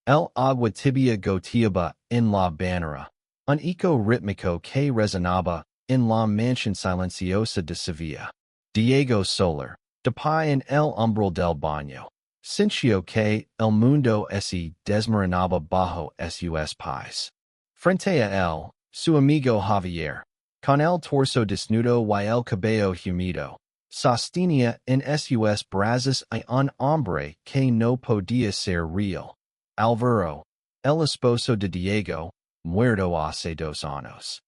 El agua tibia gotiaba en la banera. Un eco rítmico que resonaba en la mansión silenciosa de Sevilla. Diego Solar. De pie en el umbral del baño. Sincio que el mundo se desmoronaba bajo sus pies. Frente a él, su amigo Javier. Con el torso desnudo y el cabello humido. Sostenía en sus brazos a un hombre que no podía ser real. Álvaro, el esposo de Diego, muerto hace 2 años.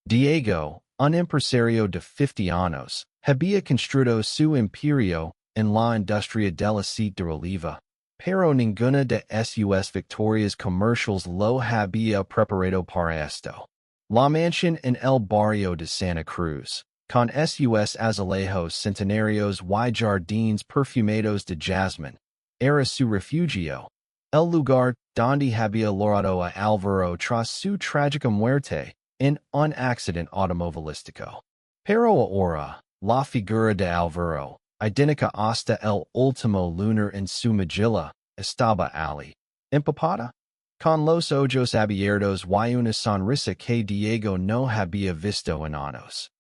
Diego, un empresario de 50 años, había construido su imperio en la industria del aceite de oliva, pero ninguna de sus victorias comerciales lo había preparado para esto. La mansión en el barrio de Santa Cruz, con sus azulejos centenarios y jardines perfumados de jazmín, era su refugio, el lugar donde había logrado a Álvaro tras su trágica muerte en un accidente automovilístico. Pero ahora, la figura de Álvaro, idéntica hasta el último lunar en su mejilla, estaba allí, empapada, con los ojos abiertos y una sonrisa que Diego no había visto en años.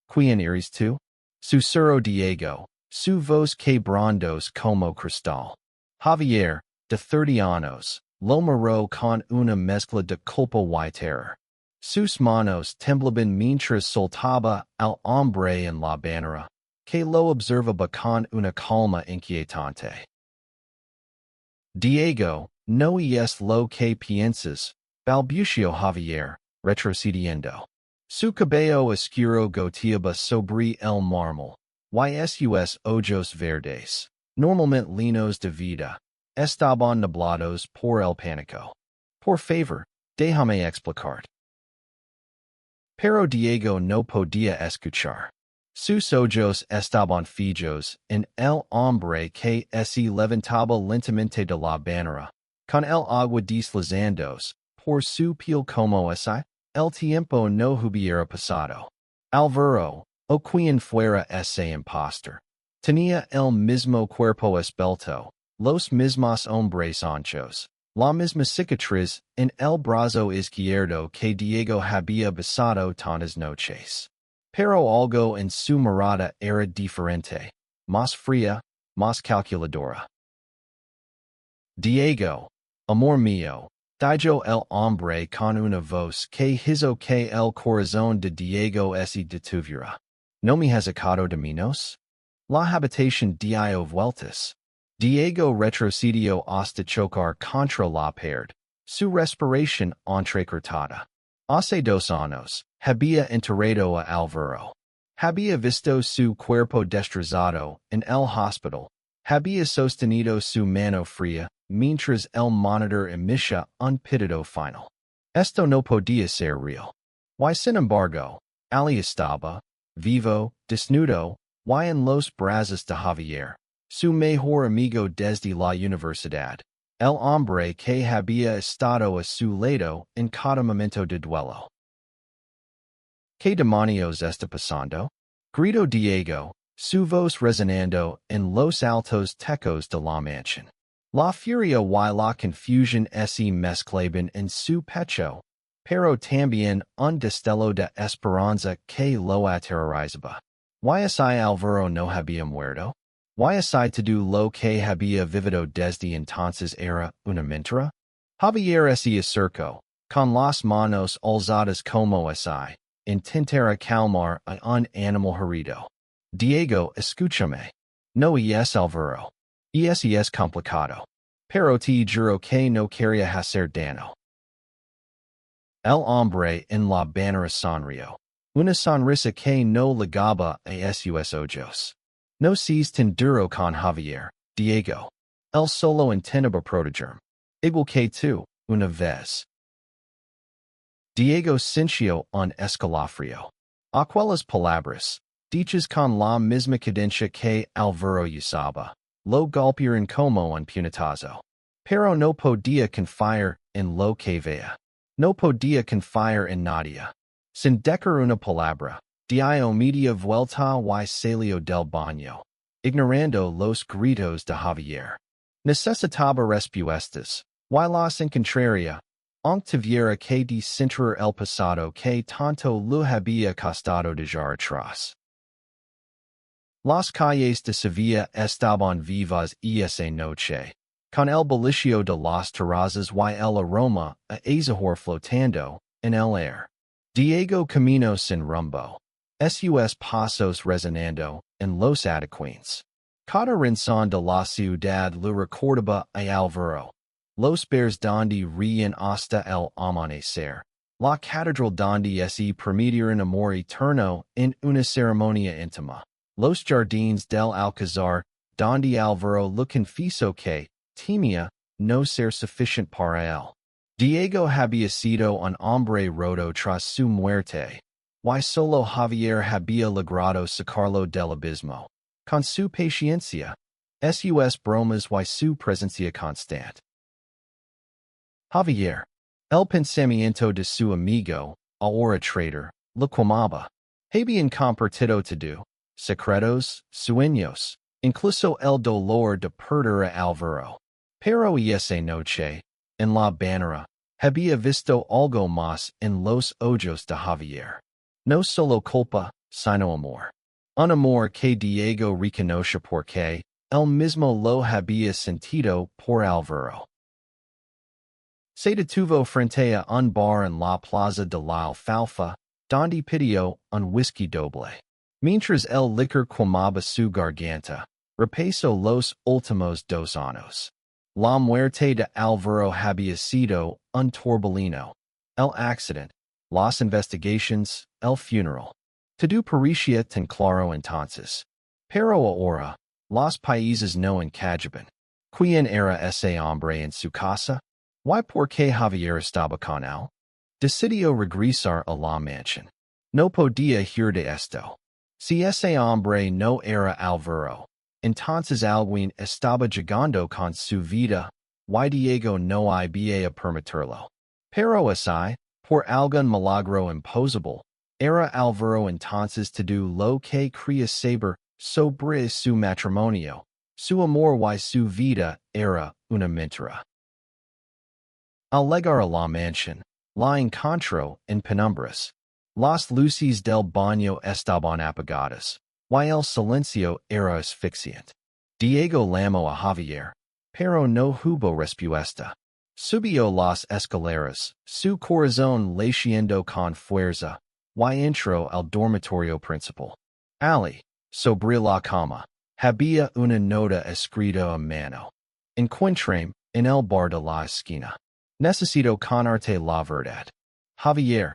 ¿Quién eres tú? Susurró Diego, su voz quebrantos como cristal. Javier, de 30 años, lo miró con una mezcla de culpa y terror. Sus manos temblaban mientras soltaba al hombre en la banera, que lo observaba con una calma inquietante. Diego, no es lo que piensas, balbuceó Javier, retrocediendo. Su cabello oscuro goteaba sobre el mármol, y sus ojos verdes, normalmente llenos de vida, estaban nublados por el pánico. Por favor, déjame explicar. Pero Diego no podía escuchar. Sus ojos estaban fijos en el hombre que se levantaba lentamente de la banera, con el agua deslizándos por su piel como si el tiempo no hubiera pasado. Álvaro, o quien fuera ese impostor, tenía el mismo cuerpo esbelto, los mismos hombres anchos, la misma cicatriz en el brazo izquierdo que Diego había besado tantas noches. Pero algo en su mirada era diferente, más fría, más calculadora. Diego, amor mío, dijo el hombre con una voz que hizo que el corazón de Diego se detuviera. ¿No me has echado de menos? La habitación dio vueltas. Diego retrocedió hasta chocar contra la pared, su respiración entrecortada. Hace 2 años, había enterrado a Álvaro. Había visto su cuerpo destrozado en el hospital. Había sostenido su mano fría mientras el monitor emitía un pitido final. Esto no podía ser real. Y sin embargo, allí estaba, vivo, desnudo, y en los brazos de Javier, su mejor amigo desde la universidad, el hombre que había estado a su lado en cada momento de duelo. ¿Qué demonios está pasando? Gritó Diego, su voz resonando en los altos tecos de la mansión. La furia y la confusión se mezclaban en su pecho, pero también un destello de esperanza que lo aterrorizaba. ¿Y si Álvaro no había muerto? ¿Y si todo lo que había vivido desde entonces era una mentira? Javier se acercó, con las manos alzadas como si intentara calmar a un animal herido. Diego, escúchame. No es Álvaro. Es complicado. Pero te juro que no quería hacer daño. El hombre en la banera sonrió. Una sonrisa que no ligaba a sus ojos. No seas tan duro con Javier, Diego. Él solo intentaba protegerme. Igual que tú, una vez. Diego sintió un escalofrío. Aquellas palabras, dichas con la misma cadencia que Álvaro usaba, lo golpearon como un puñetazo. Pero no podía confiar en lo que veía. No podía confiar en nadie. Sin decir una palabra, dio media vuelta y salió del baño, ignorando los gritos de Javier. Necesitaba respuestas. Y las encontraría. Aunque tuviera que descentrar el pasado que tanto lo había costado dejar atrás. Las calles de Sevilla estaban vivas esa noche, con el bullicio de las terrazas y el aroma a azahar flotando en el aire. Diego caminó sin rumbo. Sus pasos resonando en los adoquines. Cada rincón de la ciudad lo recordaba a Alvaro. Los bares donde ríen hasta el amanecer. La catedral donde se permitieron amor eterno en una ceremonia íntima. Los jardines del Alcázar, donde Alvaro lo confesó que temía no ser suficient para él. Diego había sido un hombre roto tras su muerte. Y solo Javier había logrado sacarlo del abismo. Con su paciencia, sus bromas y su presencia constante. Javier, el pensamiento de su amigo, ahora traitor, lo quemaba. Habían compartido todo, secretos, sueños, incluso el dolor de perder a Alvaro. Pero esa noche, en la banera, había visto algo más en los ojos de Javier. No solo culpa, sino amor. Un amor que Diego reconoce porque él mismo lo había sentido por Alvaro. Se detuvo frente a un bar en la plaza de la Alfalfa, donde pidió un whisky doble. Mientras el licor quemaba su garganta, repasó los últimos 2 años. La muerte de Alvaro había sido un torbellino. El accidente, las investigations, el funeral. Todo parecía tan claro entonces. Pero ahora, los países no encajaban. ¿Quién era ese hombre en su casa? ¿Y por qué Javier estaba con él? Decidió regresar a la mansión. No podía ir de esto. Si ese hombre no era Alvaro, entonces alguien estaba llegando con su vida, y Diego no había permitirlo. Pero así, por algún milagro imposible, era Alvaro entonces todo lo que quería saber sobre su matrimonio. Su amor y su vida era una mentira. Al llegar a la mansión, la encontró en penumbras. Las luces del baño estaban apagadas, y el silencio era asfixiante. Diego llamó a Javier, pero no hubo respuesta. Subió las escaleras, su corazón latiendo con fuerza, y entró al dormitorio principal. Ali, sobre la cama, había una nota escrita a mano. Encuéntrame en el bar de la esquina. Necesito contarte la verdad. Javier.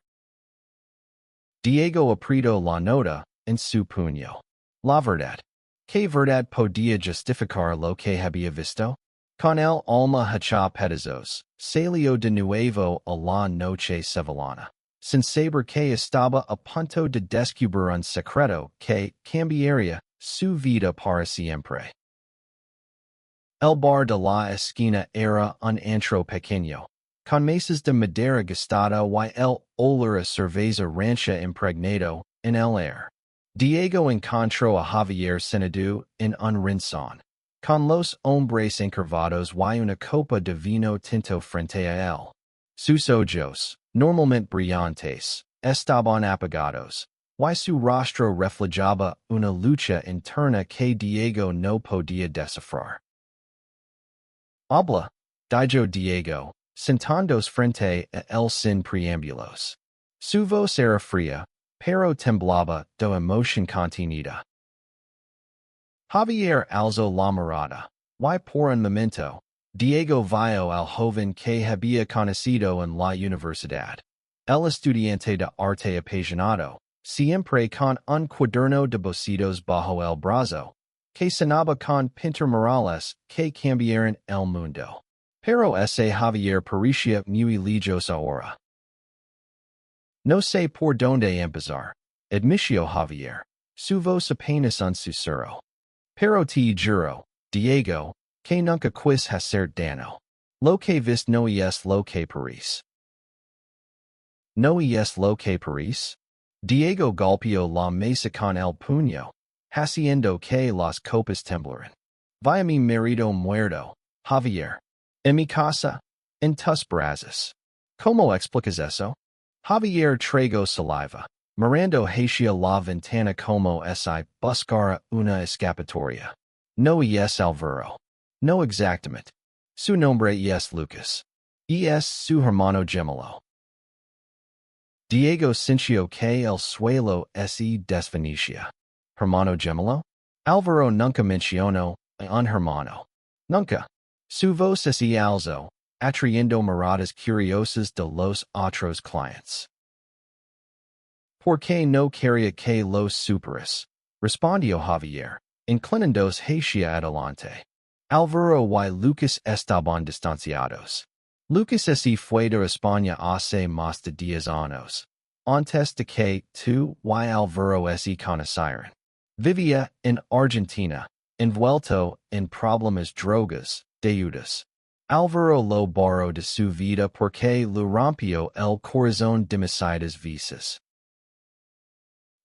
Diego apretó la nota en su puño. La verdad. ¿Qué verdad podía justificar lo que había visto? Con el alma hecha pedazos, salió de nuevo a la noche sevillana, sin saber que estaba a punto de descubrir un secreto que cambiaría su vida para siempre. El bar de la esquina era un antro pequeño, con mesas de madera gastada y el olor a cerveza rancha impregnado en el aire. Diego encontró a Javier sentado en un rincón, con los hombres encorvados y una copa de vino tinto frente a él. Sus ojos, normalmente brillantes, estaban apagados, y su rostro reflejaba una lucha interna que Diego no podía descifrar. Habla, dijo Diego, sentándose frente a él sin preámbulos. Su voz era fría, pero temblaba de emoción contenida. Javier alzó la mirada, y por un momento, Diego vio al joven que había conocido en la universidad. El estudiante de arte apasionado, siempre con un cuaderno de bocetos bajo el brazo, que sonaba con pintor murales que cambiaron el mundo. Pero ese Javier parecía muy lejos ahora. No sé por dónde empezar, admitió Javier, su voz apenas un susurro. Pero te juro, Diego, que nunca quis hacer daño. Lo que vis no es lo que parece. ¿No es lo que parece? Diego golpeó la mesa con el puño, haciendo que las copas temblaran. Vi a mi marido muerto, Javier. En mi casa, en tus brazos. ¿Cómo explicas eso? Javier trago saliva. Mirando hacia la ventana como si buscara una escapatoria. No es Alvaro. No exactamente. Su nombre es Lucas. Es su hermano gemelo. Diego sintió que el suelo se desvanecía. ¿Hermano gemelo? Alvaro nunca mencionó un hermano. Nunca. Su voz se alzó, atrayendo miradas curiosas de los otros clientes. ¿Por qué no quería que los superas? Respondió Javier, inclinándose hacia adelante. Alvaro y Lucas estaban distanciados. Lucas se fue de España hace más de 10 años. Antes de que tú y Alvaro se conocieran. Vivía en Argentina, envuelto en problemas drogas, deudas. Alvaro lo borró de su vida porque lo rompió el corazón demasiadas veces.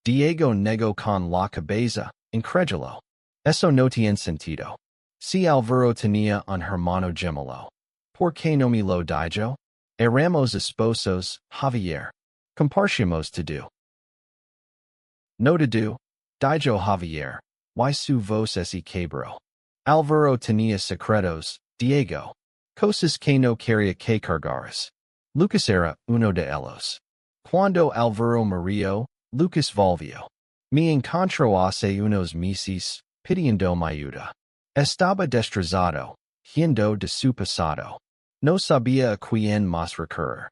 Diego negó con la cabeza, incrédulo. Eso no tiene sentido. Si Alvaro tenía un hermano gemelo, ¿por qué no me lo dijo? Éramos esposos, Javier. Compartimos todo. No todo, dijo Javier, y su voz se quebró. Alvaro tenía secretos, Diego. Cosas que no quería que cargaras. Lucas era uno de ellos. Cuando Alvaro murió, Lucas volvió. Me encontró hace unos meses, pidiendo mi ayuda. Estaba destrozado, yendo de su pasado. No sabía a quién más recurrir.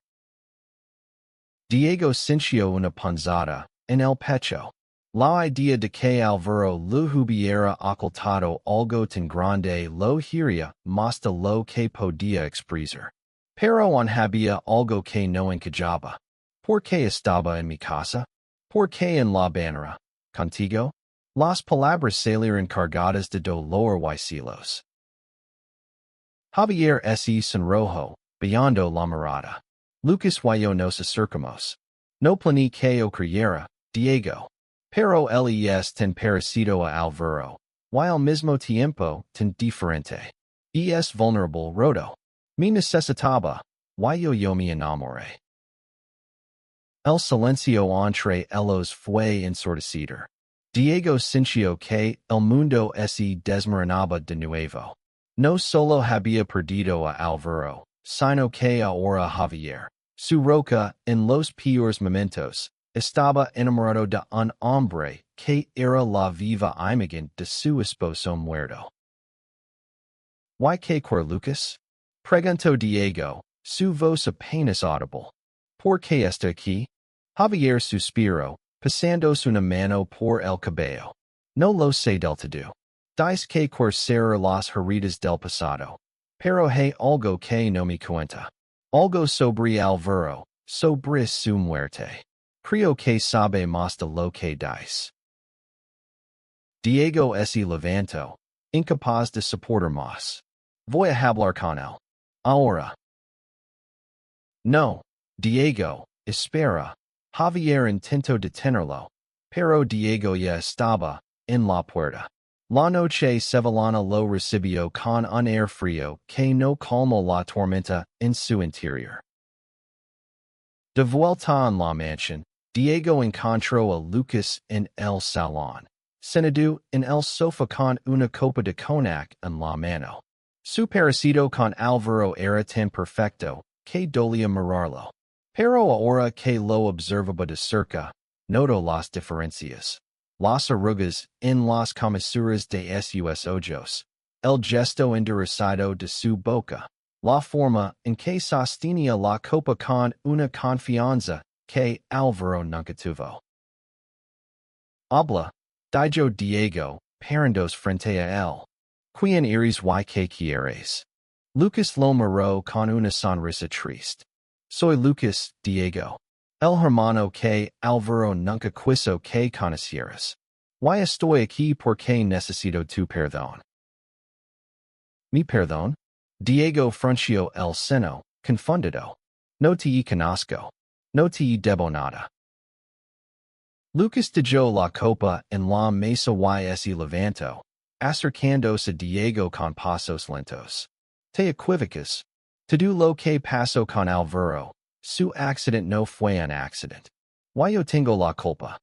Diego sintió una punzada en el pecho. La idea de que Alvaro lo hubiera ocultado algo tan grande lo hiría más de lo que podía expresar. Pero aún había algo que no encajaba. ¿Por qué estaba en mi casa? ¿Por qué en la banera? ¿Contigo? Las palabras salieron cargadas de dolor y celos. Javier se sonrojó, bajando la mirada. Lucas y yo nos acercamos. No planeé que ocurriera, Diego. Pero él es tan parecido a Alvaro, y al mismo tiempo tan diferente. Es vulnerable, roto. Me necesitaba, y yo me enamoré. El silencio entre ellos fue ensordecido. Diego sintió que el mundo se desmoronaba de nuevo. No solo había perdido a Alvaro, sino que ahora Javier, su roca en los peores momentos, estaba enamorado de un hombre que era la viva imagen de su esposo muerto. ¿Y qué con Lucas? Preguntó Diego, su voz apenas audible. ¿Por qué está aquí? Javier suspiró, pasándose una mano por el cabello. No lo sé del todo. Dice que cerrar las heridas del pasado. Pero hay algo que no me cuenta. Algo sobre Alvaro, sobre su muerte. Creo que sabe más de lo que dice. Diego se levantó, incapaz de soportar más. Voy a hablar con él. Ahora. No, Diego, espera. Javier intentó detenerlo, pero Diego ya estaba en la puerta. La noche sevillana lo recibió con un aire frío que no calmó la tormenta en su interior. De vuelta en la mansión, Diego encontró a Lucas en el salón, sentado en el sofá con una copa de cognac en la mano. Su parecido con Alvaro era tan perfecto que dolía mirarlo. Pero ahora que lo observaba de cerca, notó las diferencias. Las arrugas en las comisuras de sus ojos, el gesto enderezado de su boca, la forma en que sostenía la copa con una confianza que Alvaro nunca tuvo. Habla, dijo Diego, parándose frente a él. ¿Quién eres y qué quieres? Lucas lo miró con una sonrisa triste. Soy Lucas, Diego. El hermano que Alvaro nunca quiso que conocieras. Y estoy aquí porque necesito tu perdón. ¿Mi perdón? Diego frunció el seno, confundido. No te conozco. No te debo nada. Lucas dejó la copa en la mesa y se levantó, acercándose a Diego con pasos lentos. Te equivocas. To do lo que pasó con Alvaro. Su accident no fue un accident. Y yo tengo la culpa.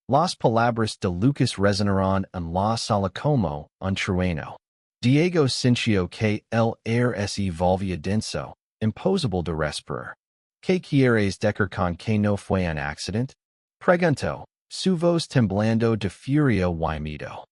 Las palabras de Lucas resonaron en la sala como un trueno. Diego sintió que el aire se volvía denso, imposible de respirar. ¿Qué quieres decir con que no fue un accident? Preguntó, su voz temblando de furia y miedo.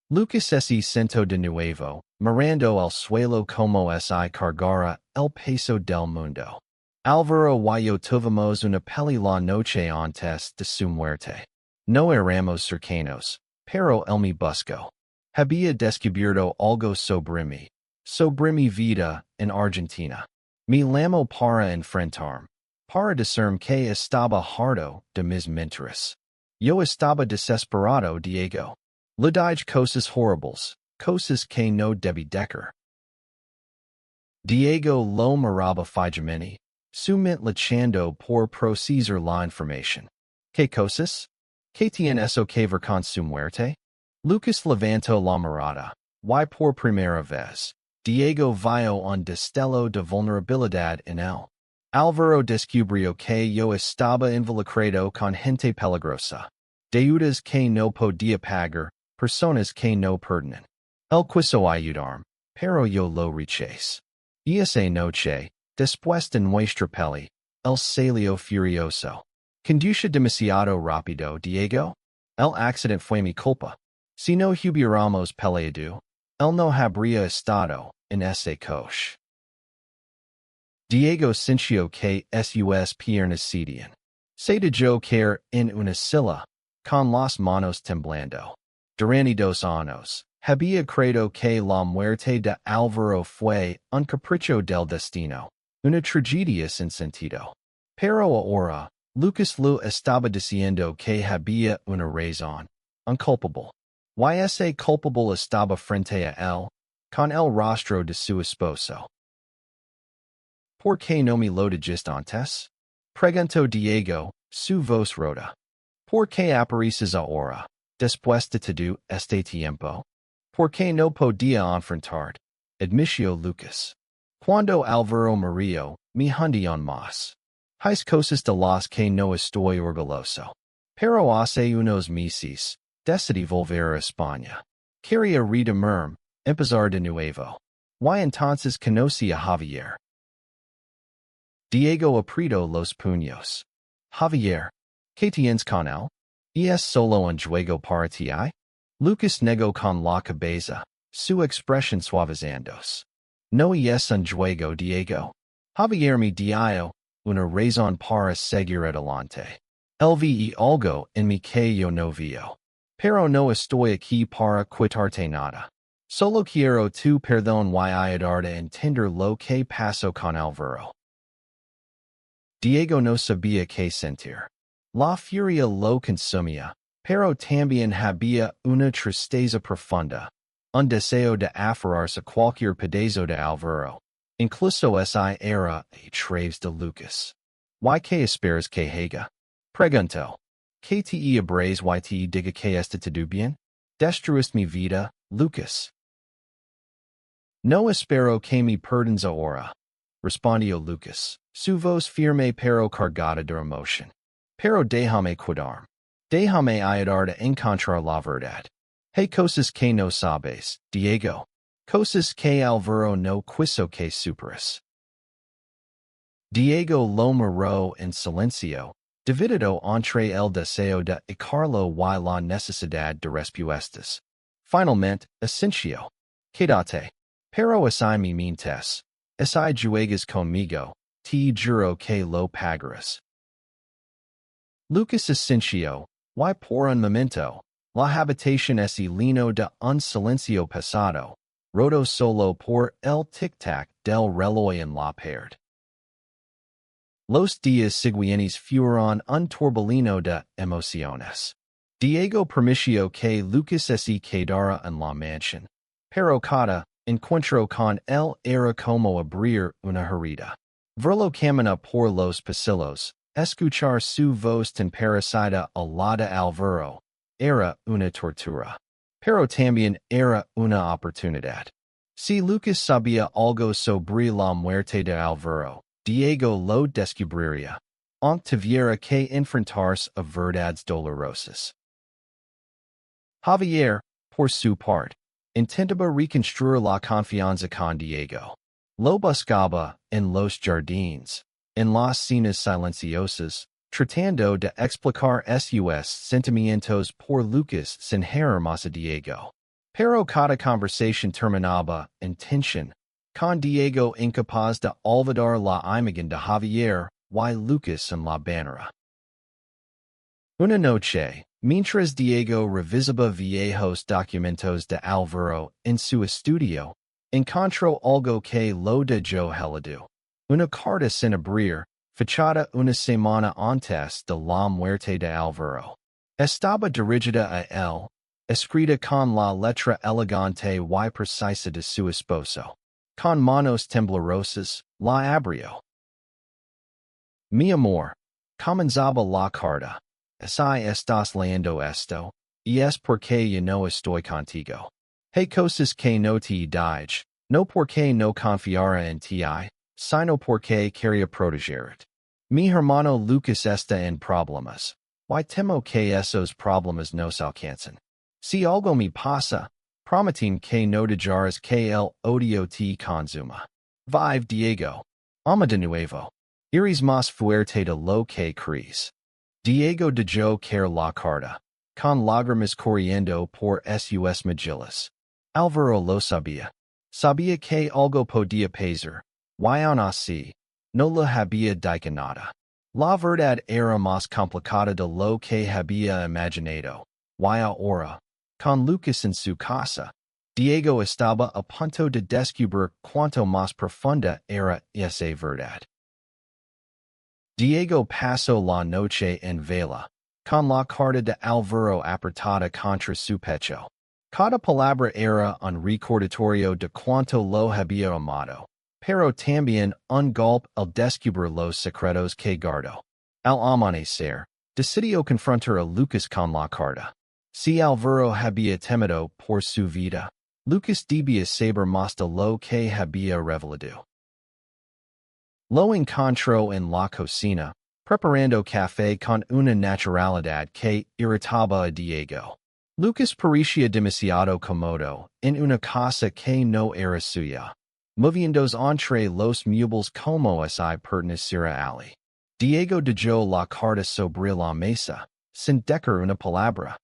Lucas se sentó de nuevo, mirando al suelo como si cargara el peso del mundo. Alvaro y yo tuvimos una peli la noche antes de su muerte. No éramos cercanos, pero él me buscó. Había descubierto algo sobre mi vida en Argentina. Me llamó para enfrentarme, para decirme que estaba harto de mis mentiras. Yo estaba desesperado, Diego. Le dije cosas horribles, cosas que no debí decir. Diego lo miraba fijamente, su mente luchando por procesar la información. ¿Qué cosas? ¿Qué tiene eso que ver con su muerte? Lucas levantó la mirada, y por primera vez, Diego vio un destello de vulnerabilidad en él. Alvaro descubrió que yo estaba involucrado con gente peligrosa, deudas que no podía pagar, personas que no perdonan. Él quiso ayudarme, pero yo lo rechacé. Y esa noche, después de nuestra peli, él salió furioso. Conduce demasiado rápido, Diego. El accidente fue mi culpa. Si no hubiéramos peleado, él no habría estado en ese coche. Diego sintió que sus piernas cedían. Se dejó caer en una silla, con las manos temblando. Durante 2 años, había creído que la muerte de Alvaro fue un capricho del destino, una tragedia sin sentido. Pero ahora, Lucas lo estaba diciendo que había una razón, un culpable. Y ese culpable estaba frente a él, con el rostro de su esposo. ¿Por qué no me lo dijiste antes? Preguntó Diego, su voz rota. ¿Por qué apareces ahora, después de todo este tiempo? ¿Por qué no podía enfrentar? Admitió Lucas. Cuando Alvaro murió, me hundieron más. Hay cosas de las que no estoy orgulloso. Pero hace unos meses, decidí volver a España. Quería redimirme, empezar de nuevo. Y entonces conocí a Javier. Diego apretó los puños. Javier, ¿qué tienes con él? ¿Es solo un juego para ti? Lucas negó con la cabeza, su expresión suavizándose. No es un juego, Diego. Javier me dio una razón para seguir adelante. Él vi algo en mi que yo no vio. Pero no estoy aquí para quitarte nada. Solo quiero tu perdón y ayudarte a entender lo que pasó con Alvaro. Diego no sabía qué sentir. La furia lo consumía, pero también había una tristeza profunda, un deseo de aferrarse a cualquier pedazo de Alvaro. Incluso esa era a través de Lucas. ¿Y qué esperas que haga? Preguntó. ¿Qué te abres y te diga que está todo bien? Destruiste mi vida, Lucas. No espero que me perdones ahora, respondió Lucas, su voz firme pero cargada de emoción. Pero déjame cuidarme. Déjame ayudarte a encontrar la verdad. Hay cosas que no sabes, Diego. Cosas que Alvaro no quiso que superes. Diego lo miró en silencio, dividido entre el deseo de dejarlo y la necesidad de respuestas. Finalmente, asintió. Quédate. Pero si me mientes, si juegas conmigo, te juro que lo pagarás. Lucas asintió, y por un momento, la habitación se llenó de un silencio pesado, roto solo por el tic-tac del reloj en la pared. Los días siguientes fueron un torbellino de emociones. Diego permitió que Lucas se quedara en la mansión, pero cada encuentro con él era como abrir una herida. Verlo caminar por los pasillos, escuchar su voz tan parecida a la de Alvaro, era una tortura. Pero también era una oportunidad. Si Lucas sabía algo sobre la muerte de Álvaro, Diego lo descubriría, aunque tuviera que enfrentarse a verdades dolorosas. Javier, por su parte, intentaba reconstruir la confianza con Diego. Lo buscaba en los jardines, en las cenas silenciosas, tratando de explicar sus sentimientos por Lucas sin herir más a Diego. Pero cada conversación terminaba en tensión, con Diego incapaz de olvidar la imagen de Javier y Lucas en la bañera. Una noche, mientras Diego revisaba viejos documentos de Álvaro en su estudio, encontró algo que lo dejó helado. Una carta sin abrir, fechada una semana antes de la muerte de Álvaro. Estaba dirigida a él, escrita con la letra elegante y precisa de su esposo. Con manos temblorosas, la abrió. Mi amor, comenzaba la carta. Si estás leyendo esto, y es porque yo no estoy contigo. Hay cosas que no te dije, no porque no confiara en ti, sino porque quería protegerte. Mi hermano Lucas está en problemas. Y temo que esos problemas nos alcancen. Si algo me pasa, prometin que no dejarás que el odio te consuma. Vive Diego. Ama de nuevo. Iris más fuerte de lo que crees. Diego dejó caer la carta, con lágrimas corriendo por sus mejillas. Álvaro lo sabía. Sabía que algo podía pasar, y aún así, no lo había dicho nada. La verdad era más complicada de lo que había imaginado, y ahora, con Lucas en su casa, Diego estaba a punto de descubrir cuánto más profunda era esa verdad. Diego pasó la noche en vela, con la carta de Álvaro apretada contra su pecho. Cada palabra era un recordatorio de cuánto lo había amado, pero también un golpe al descubrir los secretos que guardó. Al amanecer, decidió confrontar a Lucas con la carta. Si Álvaro había temido por su vida, Lucas debía saber más de lo que había revelado. Lo encontró en la cocina, preparando café con una naturalidad que irritaba a Diego. Lucas parecía demasiado cómodo en una casa que no era suya, moviéndose entre los muebles como si perteneciera a él. Diego dejó la carta sobre la mesa, sin decir una palabra.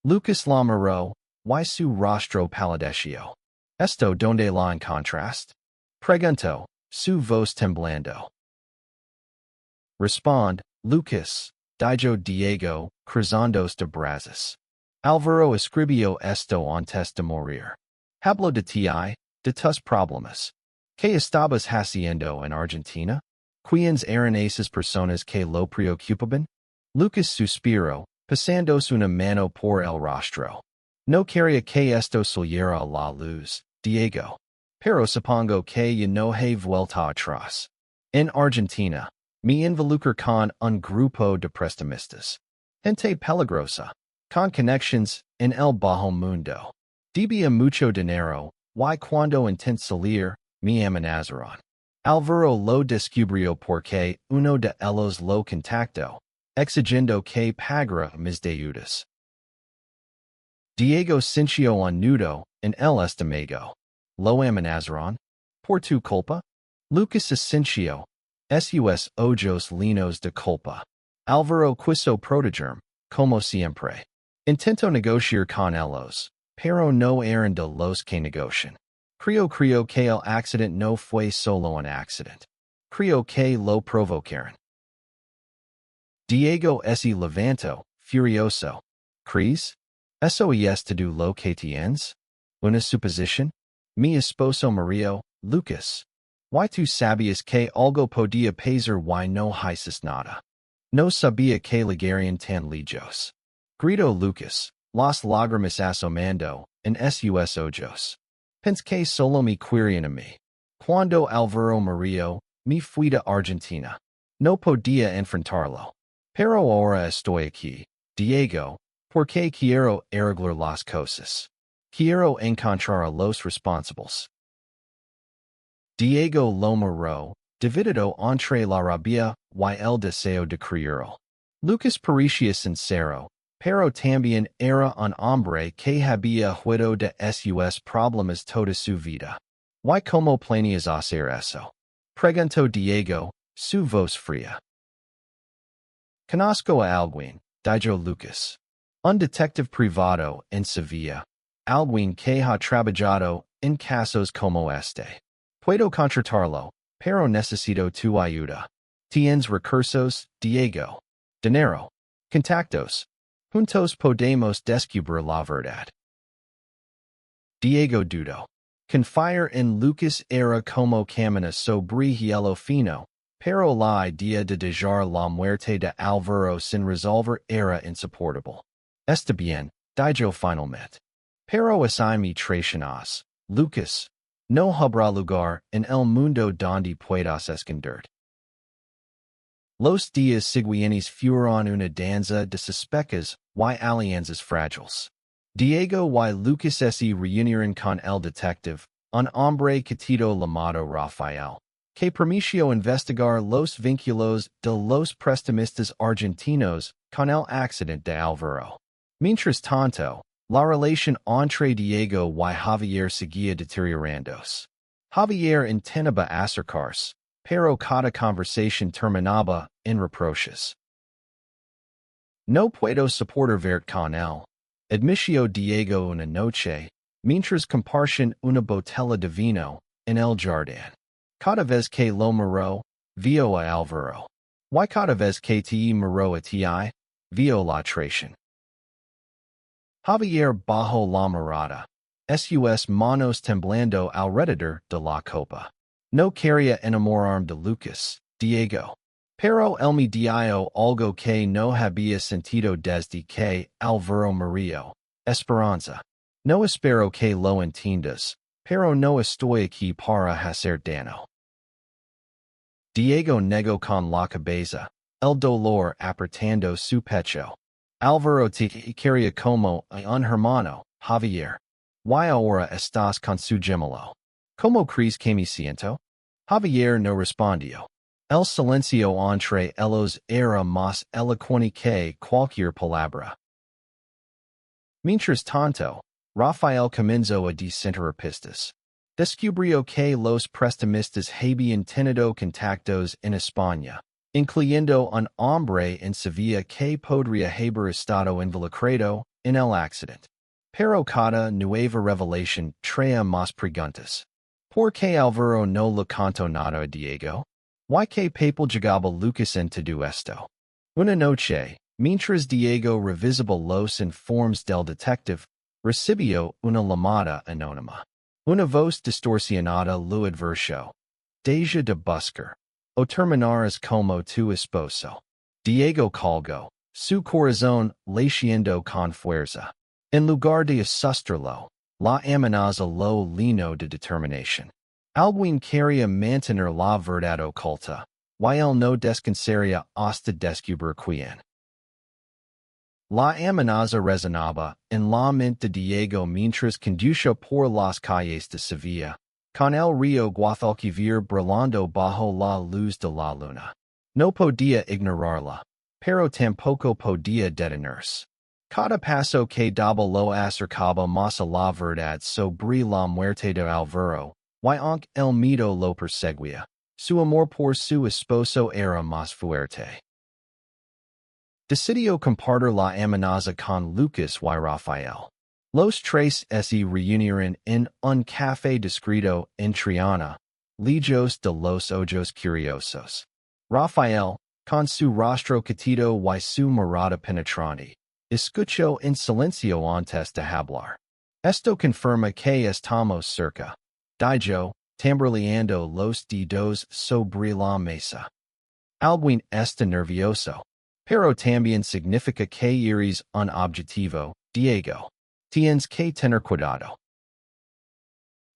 Lucas la miró, y su rostro palideció. ¿Esto donde la encontraste? Preguntó, su voz temblando. Respond, Lucas, dijo Diego, cruzando de brazos. Álvaro escribió esto antes de morir. Hablo de ti, de tus problemas. ¿Qué estabas haciendo en Argentina? ¿Quiénes eran esas personas que lo preocupaban? Lucas suspiró, pasándose una mano por el rostro. No quería que esto saliera a la luz, Diego. Pero supongo que ya no hay vuelta atrás. En Argentina, me involucré con un grupo de prestamistas. Gente peligrosa, con conexiones en el bajo mundo. Debía mucho dinero, y cuando intenté salir, me amenazaron. Álvaro lo descubrió porque uno de ellos lo contactó, exigiendo que pagara mis deudas. Diego sintió un nudo en el estómago. Lo amenazaron. ¿Por tu culpa? Lucas sintió sus ojos llenos de culpa. Álvaro quiso protegerme, como siempre. Intentó negociar con ellos, pero no eran de los que negocian. Creo que el accidente no fue solo un accidente. Creo que lo provocaron. Diego se levantó, furioso. ¿Crees? ¿Eso es todo lo que tienes? ¿Una suposición? Mi esposo murió, Lucas. ¿Y tú sabías que algo podía pasar y no hiciste nada? No sabía que llegarían tan lejos. Gritó Lucas, las lágrimas asomando en sus ojos. Pensé que solo me querían a mí. Cuando Álvaro murió, me fui de Argentina. No podía enfrentarlo. Pero ahora estoy aquí, Diego, porque quiero arreglar las cosas. Quiero encontrar a los responsables. Diego Lomaro, dividido entre la rabia y el deseo de creerlo. Lucas parecía sincero, pero también era un hombre que había huido de sus problemas toda su vida. ¿Y cómo planeas hacer eso? Preguntó Diego, su voz fría. Conozco a alguien, dijo Lucas. Un detective privado en Sevilla. Alguien que ha trabajado en casos como este. Puedo contratarlo, pero necesito tu ayuda. ¿Tienes recursos, Diego? Dinero. Contactos. Juntos podemos descubrir la verdad. Diego dudó. Confiar en Lucas era como caminar sobre hielo fino, pero la idea de dejar la muerte de Álvaro sin resolver era insoportable. Está bien, dijo finalmente. Pero así me traicionas, Lucas. No habrá lugar en el mundo donde puedas esconderte. Los días siguientes fueron una danza de suspecas y alianzas frágiles. Diego y Lucas se reunieron con el detective, un hombre catito llamado Rafael, que permitió investigar los vínculos de los prestamistas argentinos con el accidente de Álvaro. Mientras tanto, la relación entre Diego y Javier seguía deteriorándose. Javier intentaba acercarse, pero cada conversación terminaba en reproches. No puedo soportar verte con él, admitió Diego una noche, mientras compartían una botella de vino en el jardín. Cada vez que lo miró, vio a Álvaro. Y cada vez que te miró a ti, vio la traición. Javier bajó la mirada, sus manos temblando alrededor de la copa. No quería enamorarme de Lucas, Diego. Pero él me dijo algo que no había sentido desde que Álvaro murió. Esperanza. No espero que lo entiendas, pero no estoy aquí para hacer daño. Diego negó con la cabeza, el dolor apretando su pecho. Álvaro te quería como un hermano, Javier. Y ahora estás con su gemelo. ¿Cómo crees que me siento? Javier no respondió. El silencio entre ellos era más elocuente que cualquier palabra. Mientras tanto, Rafael comenzó a desenterrar pistas. Descubrió que los prestamistas habían tenido contactos en España, incluyendo un hombre en Sevilla que podría haber estado involucrado en el accidente. Pero cada nueva revelación traía más preguntas. ¿Por qué Álvaro no le contó nada a Diego? ¿Y qué papel jugaba Lucas en todo esto? Una noche, mientras Diego revisaba los informes del detective, recibió una llamada anónima. Una voz distorsionada lo advirtió. Deja de buscar. O terminarás como tu esposo. Diego colgó, su corazón latiendo con fuerza. En lugar de asustarlo, la amenaza lo llenó de determinación. Alguien quería mantener la verdad oculta, y él no descansaría hasta descubrir quién. La amenaza resonaba en la mente de Diego mientras conducía por las calles de Sevilla, con el río Guadalquivir brillando bajo la luz de la luna. No podía ignorarla, pero tampoco podía detenerse. Cada paso que daba lo acercaba más a la verdad sobre la muerte de Álvaro, y aunque el miedo lo perseguía, su amor por su esposo era más fuerte. Decidió compartir la amenaza con Lucas y Rafael. Los tres se reunieron en un café discreto en Triana, lejos de los ojos curiosos. Rafael, con su rostro catito y su mirada penetrante, escuchó en silencio antes de hablar. Esto confirma que estamos cerca, dijo, tambaleando los dedos sobre la mesa. Alguien está nervioso. Pero también significa que eres un objetivo, Diego. Tienes que tener cuidado.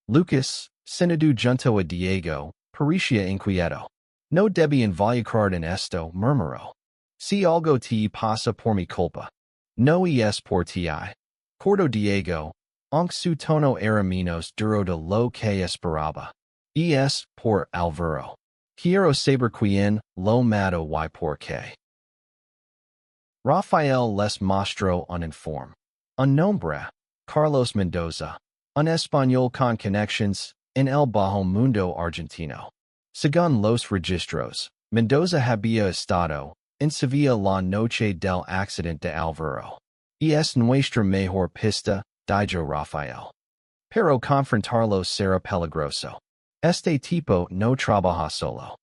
Lucas, sentado junto a Diego, parecía inquieto. No debí involucrar en esto, murmuró. Si algo te pasa por mi culpa. No es por ti. Cortó Diego, Aunque su tono era menos duro de lo que esperaba. Por Alvaro. Quiero saber quién lo mató y por qué. Rafael les mostró un informe. Un nombre. Carlos Mendoza. Un español con conexiones en el bajo mundo argentino. Según los registros, Mendoza había estado en Sevilla la noche del accidente de Alvaro. Y es nuestra mejor pista, dijo Rafael. Pero confrontarlo será peligroso. Este tipo no trabaja solo.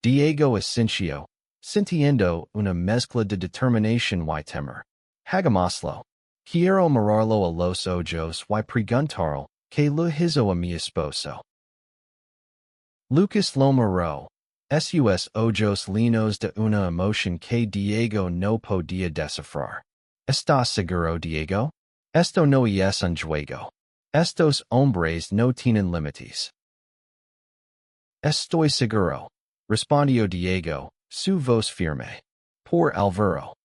Diego Asensio, sintiendo una mezcla de determinación y temor. Hagámoslo. Quiero mirarlo a los ojos y preguntarle que lo hizo a mi esposo. Lucas lo miró. Sus ojos llenos de una emoción que Diego no podía descifrar. ¿Estás seguro, Diego? Esto no es un juego. Estos hombres no tienen límites. Estoy seguro, respondió Diego, su voz firme. Por Alvaro.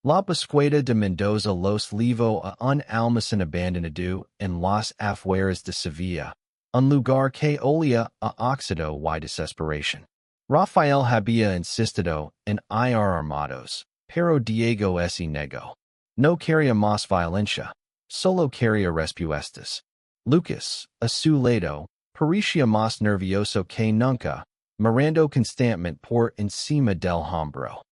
La búsqueda de Mendoza los llevó a un almacén abandonado en las afueras de Sevilla, un lugar que olía a óxido y desesperación. Rafael había insistido en ir armados, pero Diego se negó. No quería más violencia, solo quería respuestas. Lucas, a su lado, parecía más nervioso que nunca, mirando constantemente por encima del hombro.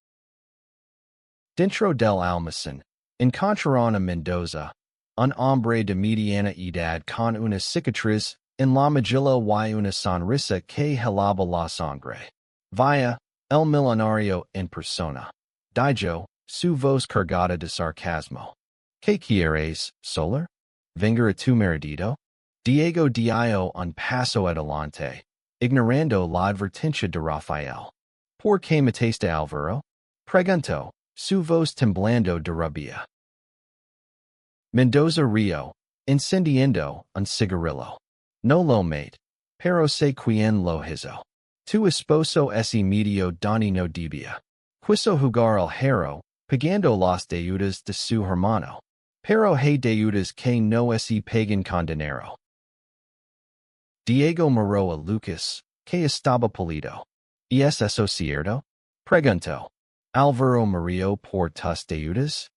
Dentro del almacén, encontraron a Mendoza, un hombre de mediana edad con una cicatriz en la mejilla y una sonrisa que helaba la sangre. Vaya, el millonario en persona. Dijo, su voz cargada de sarcasmo. ¿Qué quieres, Solar? ¿Vengar a tu marido? Diego dio un paso adelante, ignorando la advertencia de Rafael. ¿Por qué mataste a Alvaro? Preguntó, su voz temblando de rabia. Mendoza rió, encendiendo un cigarrillo. No lo mate, pero sé quién lo hizo. Tu esposo ese medio Donny no debía. Quiso jugar al hero, pagando las deudas de su hermano. Pero hay deudas que no se pagan con dinero. Diego miró a Lucas, que estaba pálido. ¿Y es eso cierto? Preguntó. Alvaro murió por tus deudas?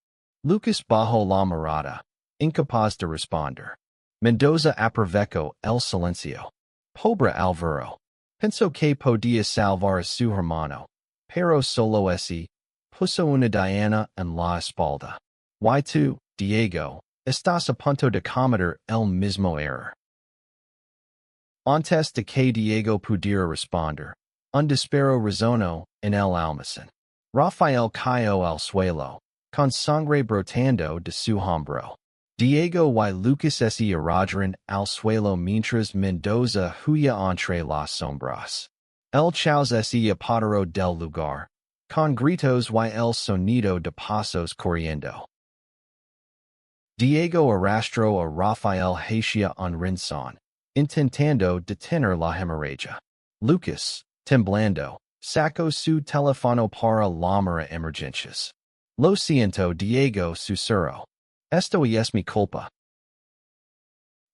Lucas bajó la mirada, incapaz de responder. Mendoza aprovechó el silencio. Pobre Alvaro. Pensó que podía salvar a su hermano, pero solo ese, puso una diana en la espalda. Y tú, Diego, estás a punto de cometer el mismo error. Antes de que Diego pudiera responder, un disparo resonó en el almacén. Rafael cayó al suelo, con sangre brotando de su hombro. Diego y Lucas se arrojaron al suelo mientras Mendoza huía entre las sombras. El caos se apoderó del lugar, con gritos y el sonido de pasos corriendo. Diego arrastró a Rafael hacia un rincón, intentando detener la hemorragia. Lucas, temblando, sacó su teléfono para llamar a emergencias. Lo siento, Diego susurró. Esto es mi culpa.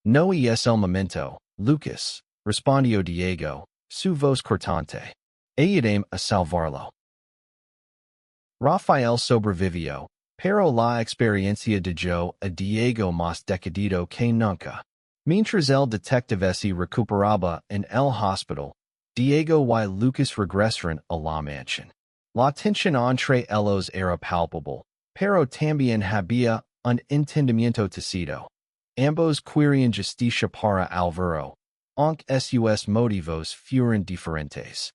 No es el momento, Lucas, respondió Diego, su voz cortante. Ayúdame a salvarlo. Rafael sobrevivió, pero la experiencia dejó a Diego más decidido que nunca. Mientras el detective se recuperaba en el hospital, Diego y Lucas regresaron a la mansión. La tensión entre ellos era palpable, pero también había un entendimiento tácito. Ambos querían justicia para Alvaro, aunque sus motivos fueran diferentes.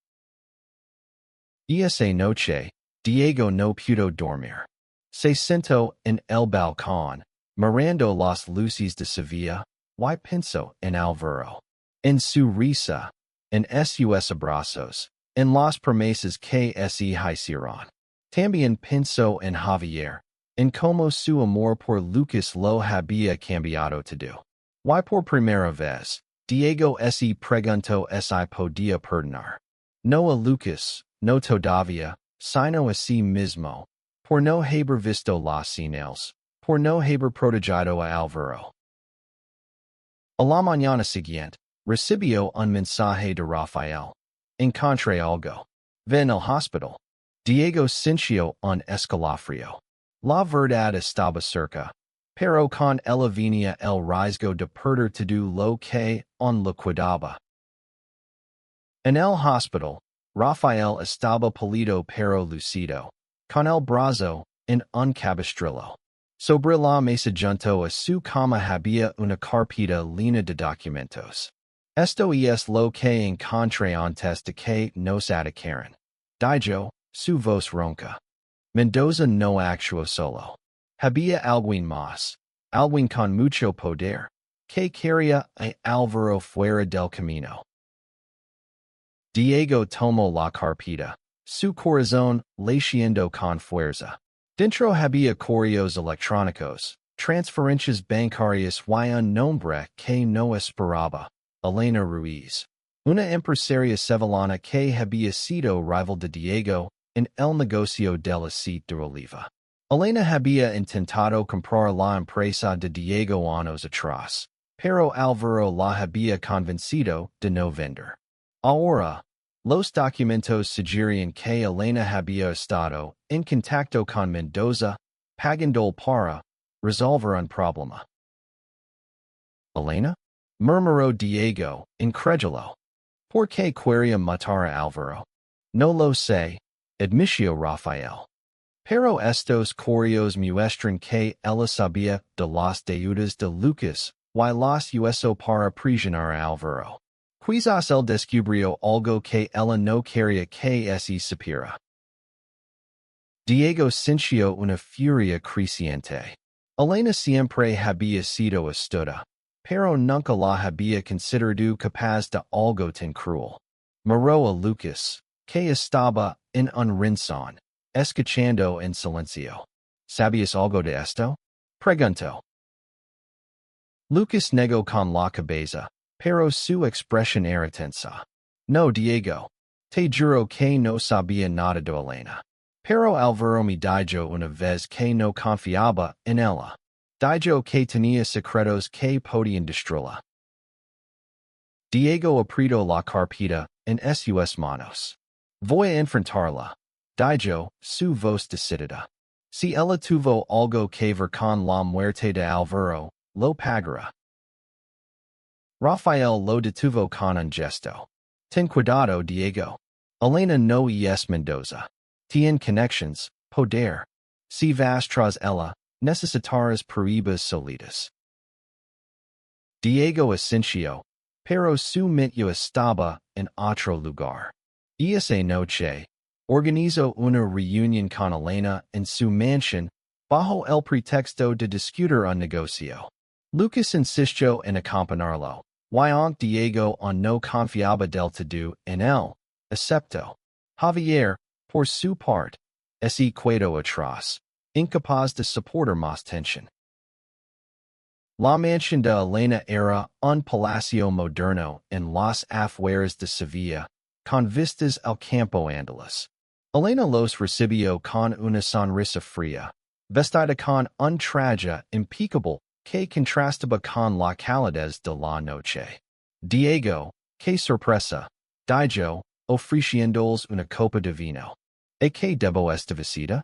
Esa noche, Diego no pudo dormir. Se sentó en el balcón, mirando las luces de Sevilla, y pensó en Alvaro, en su risa, en sus abrazos, en las promesas que se hicieron. También pensó en Javier, en cómo su amor por Lucas lo había cambiado todo. Y por primera vez, Diego se preguntó si podía perdonar. No a Lucas, no todavía, sino a sí mismo, por no haber visto las señales, por no haber protegido a Álvaro. A la mañana siguiente, recibió un mensaje de Rafael. Encontré algo. Ve en el hospital. Diego sintió un escalofrío. La verdad estaba cerca, pero con ella venía el riesgo de perder todo lo que on lo cuidaba. En el hospital, Rafael estaba pálido pero lucido, con el brazo en un cabestrillo. Sobre la mesa junto a su cama había una carpeta llena de documentos. Esto es lo que encontré antes de que nos atacaran. Dijo, su voz ronca. Mendoza no actuó solo. Había alguien más, alguien con mucho poder, que quería a Álvaro fuera del camino. Diego tomó la carpeta, su corazón latiendo con fuerza. Dentro había correos electrónicos, transferencias bancarias y un nombre que no esperaba, Elena Ruiz, una empresaria sevillana que había sido rival de Diego en el negocio del aceite de oliva. Elena había intentado comprar la empresa de Diego años atrás, pero Álvaro la había convencido de no vender. Ahora, los documentos sugerían que Elena había estado en contacto con Mendoza, pagando para resolver un problema. ¿Elena? Murmuró Diego, incrédulo. ¿Por qué quería matar a Álvaro? No lo sé, admitió Rafael. Pero estos correos muestran que ella sabía de las deudas de Lucas y las usó para aprisionar a Álvaro. Quizás él descubrió algo que ella no quería que se supiera. Diego sintió una furia creciente. Elena siempre había sido astuta, pero nunca la había considerado capaz de algo tan cruel. Miró a Lucas, que estaba en un rincón, escuchando en silencio. ¿Sabías algo de esto? Preguntó. Lucas negó con la cabeza, pero su expresión era tensa. No, Diego. Te juro que no sabía nada de Elena. Pero Álvaro me dijo una vez que no confiaba en ella. Dijo que tenía secretos que podían destruirla. Diego apretó la carpeta en sus manos. Voy a enfrentarla. Dijo, su voz decidida. Si ella tuvo algo que ver con la muerte de Álvaro, lo pagará. Rafael lo detuvo con un gesto. Ten cuidado, Diego. Elena no es Mendoza. Tiene connections, poder. Si vas tras ella, necesitarás pruebas sólidas. Diego asintió, pero su mente estaba en otro lugar. Esa noche, organizó una reunión con Elena en su mansión, bajo el pretexto de discutir un negocio. Lucas insistió en acompañarlo, y aunque Diego no confiaba del todo en él, aceptó. Javier, por su parte, se quedó atrás, incapaz de soportar más tensión. La mansión de Elena era un palacio moderno en las afueras de Sevilla, con vistas al campo andaluz. Elena los recibió con una sonrisa fría, vestida con un traje impecable que contrastaba con la calidez de la noche. Diego, qué sorpresa, dijo, ofreciéndoles una copa de vino. ¿Y qué debo esta visita?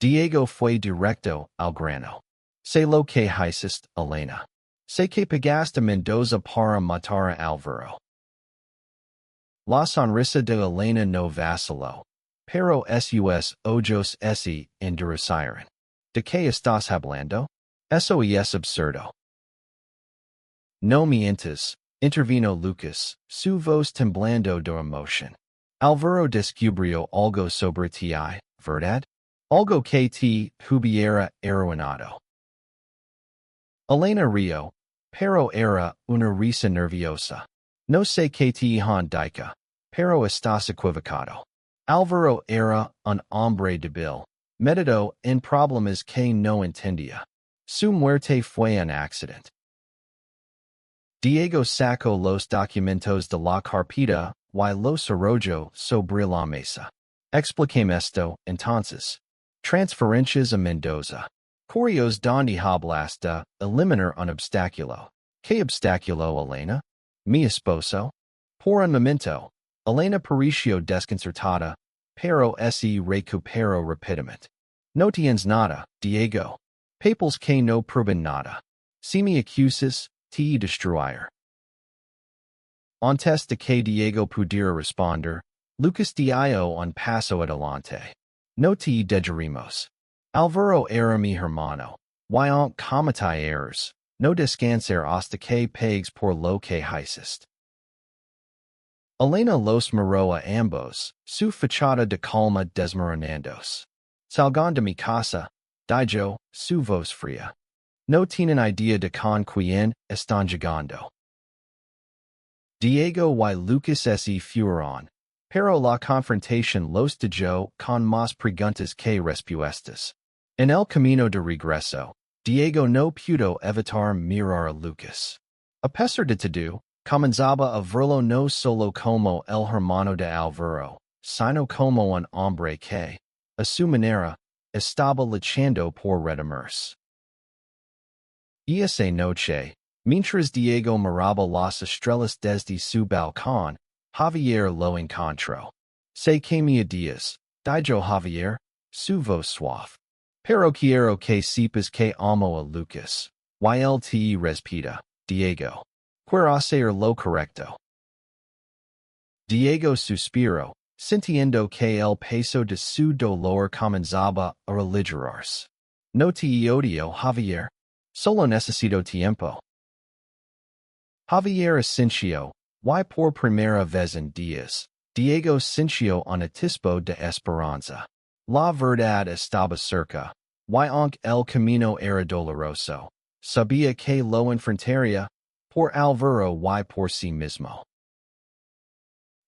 Diego fue directo al grano. Sé lo que hiciste, Elena. Sé que pagaste a Mendoza para matar a Álvaro. La sonrisa de Elena no vaciló, pero sus ojos se endurecieron. ¿De qué estás hablando? Eso es absurdo. No mientas, intervino Lucas, su voz temblando de emoción. Álvaro descubrió algo sobre ti, ¿verdad? Algo que te hubiera arruinado. Elena rió, pero era una risa nerviosa. No sé qué te han dicho, pero estás equivocado. Álvaro era un hombre débil, metido en problemas que no entendía. Su muerte fue un accidente. Diego sacó los documentos de la carpeta y los arrojó sobre la mesa. Explíqueme esto, entonces. Transferencias a Mendoza. Curios donde hablasta, eliminar un obstáculo. ¿Qué obstáculo, Elena? Mi esposo. Por un momento, Elena pareció desconcertada, pero se recuperó rápidamente. No tienes nada, Diego. Papels que no prueben nada. Si me acusas, te destruir. Antes de que Diego pudiera responder, Lucas dio un paso adelante. No te dejaremos. Alvaro era mi hermano. Y aunque cometí errors, no descansar hasta que pagues por lo que hiciste. Elena los miró a ambos, su fachada de calma desmoronandos. Salgan de mi casa, dijo, su voz fría. No tienen idea de con quién están llegando. Diego y Lucas se fueron, pero la confrontación los dejó con más preguntas que respuestas. En el camino de regreso, Diego no pudo evitar mirar a Lucas. A pesar de todo, comenzaba a verlo no solo como el hermano de Alvaro, sino como un hombre que, a su manera, estaba luchando por redimirse. Y esa noche, mientras Diego miraba las estrellas desde su balcón, Javier lo encontró. Sé que me odias, dijo Javier, su voz suave. Pero quiero que sepas que amo a Lucas. Y él te respeta, Diego. Quiero hacer lo correcto. Diego suspiró, sintiendo que el peso de su dolor comenzaba a aligerarse. No te odio, Javier. Solo necesito tiempo. Javier asintió, y por primera vez en días, Diego sintió un atisbo de esperanza. La verdad estaba cerca, y aunque el camino era doloroso, sabía que lo enfrentaría, por Alvaro y por sí mismo.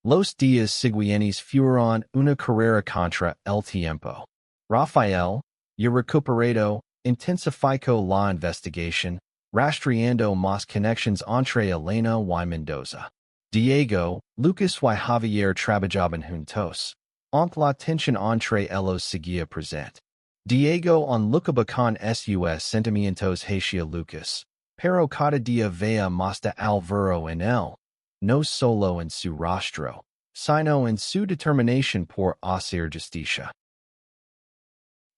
Los días siguientes fueron una carrera contra el tiempo. Rafael, ya recuperado, intensificó la investigación, rastreando más conexiones entre Elena y Mendoza. Diego, Lucas y Javier trabajaban juntos, aunque la tensión entre ellos seguía presente. Diego enlucaba con sus sentimientos hacia Lucas, pero cada día veía más de Alvaro en él, no solo en su rostro, sino en su determinación por hacer justicia.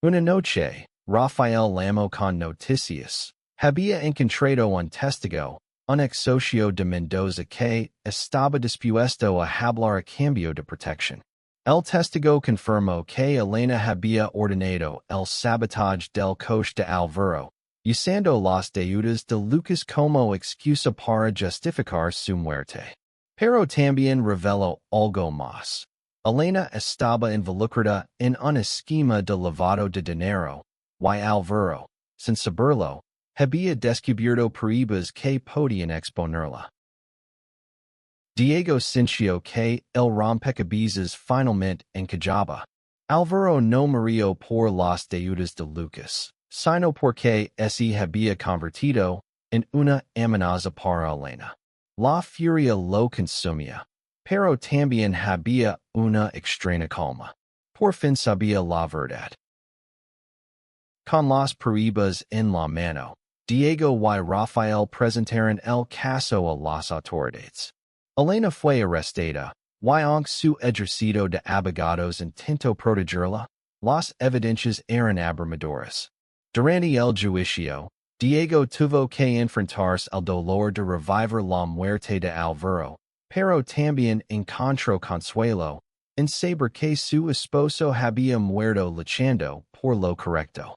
Una noche, Rafael llamó con noticias. Había encontrado un testigo, un ex socio de Mendoza que estaba dispuesto a hablar a cambio de protección. El testigo confirmó que Elena había ordenado el sabotaje del coche de Alvaro, usando las deudas de Lucas como excusa para justificar su muerte. Pero también reveló algo más. Elena estaba involucrada en un esquema de lavado de dinero, y Alvaro, sin saberlo, había descubierto pruebas que podían exponerla. Diego sintió que el rompecabezas finalmente encajaba. Alvaro no murió por las deudas de Lucas, sino porque se había convertido en una amenaza para Elena. La furia lo consumía, pero también había una extraña calma. Por fin sabía la verdad. Con las pruebas en la mano, Diego y Rafael presentaron el caso a las autoridades. Elena fue arrestada, y aunque su ejercicio de abogados intentó protegerla, las evidencias eran abrumadoras. Durante el juicio, Diego tuvo que enfrentarse al dolor de revivir la muerte de Alvaro, pero también encontró consuelo en saber que su esposo había muerto luchando por lo correcto.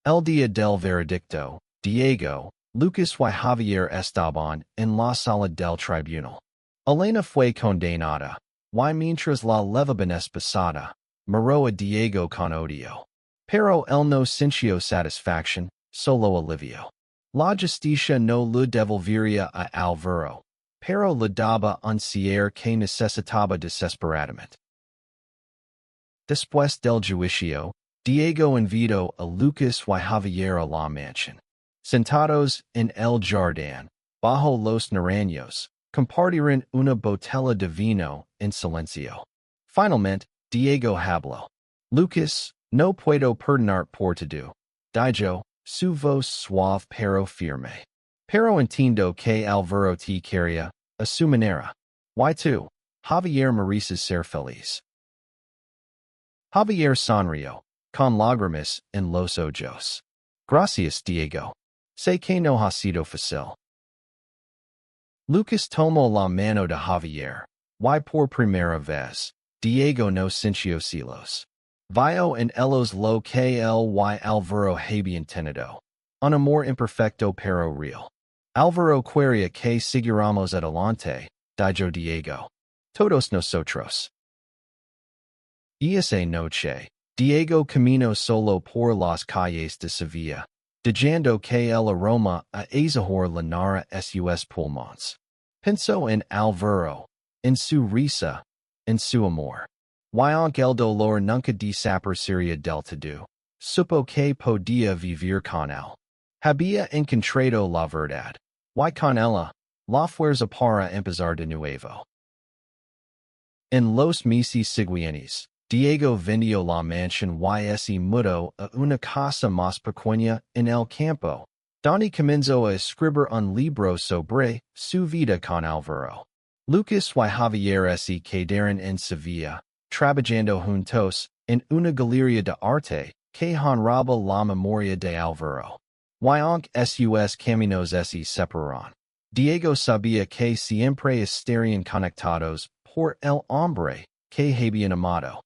El día del veredicto, Diego, Lucas y Javier estaban en la sala del tribunal. Elena fue condenada, y mientras la levaban esposada, miró a Diego con odio. Pero él no sintió satisfacción, solo alivio. La justicia no le devolvería a Alvaro, pero le daba un cierre que necesitaba desesperadamente. Después del juicio, Diego invitó a Lucas y Javier a la mansión. Sentados en el jardín, bajo los naranjos, compartieron una botella de vino en silencio. Finalmente, Diego habló. Lucas, No puedo perdonar por todo. Dijo, su voz suave pero firme. Pero entiendo que Alvaro te quería, a su manera. Y2. Javier mereces ser feliz. Javier sonrió, con lágrimas en los ojos. Gracias, Diego. Sé que no ha sido fácil. Lucas tomó la mano de Javier. Y por primera vez, Diego no sintió celos. Vio en ellos lo que él y Alvaro habían tenido. Un amor imperfecto pero real. Alvaro quería que siguiéramos adelante, dijo Diego. Todos nosotros. Esa noche, Diego caminó solo por las calles de Sevilla, dejando que el aroma a azahar llenara sus pulmones. Pensó en Alvaro, en su risa, en su amor. Y aunque el dolor nunca desaparecería del todo, supo que podía vivir con él. Había encontrado la verdad. Y con ella, la fuerza para empezar de nuevo. En los meses siguientes, Diego vendió la mansión y se mudó a una casa más pequeña en el campo, donde comenzó a escribir un libro sobre su vida con Alvaro. Lucas y Javier se quedaron en Sevilla, trabajando juntos en una galería de arte que honraba la memoria de Alvaro. Y aunque sus caminos se separaron, Diego sabía que siempre estarían conectados por el hombre que habían amado.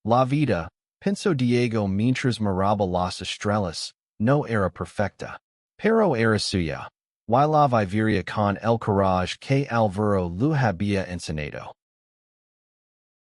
La vida, pensó Diego mientras miraba las estrellas, no era perfecta, pero era suya, y la viviría con el coraje que Alvaro le había enseñado.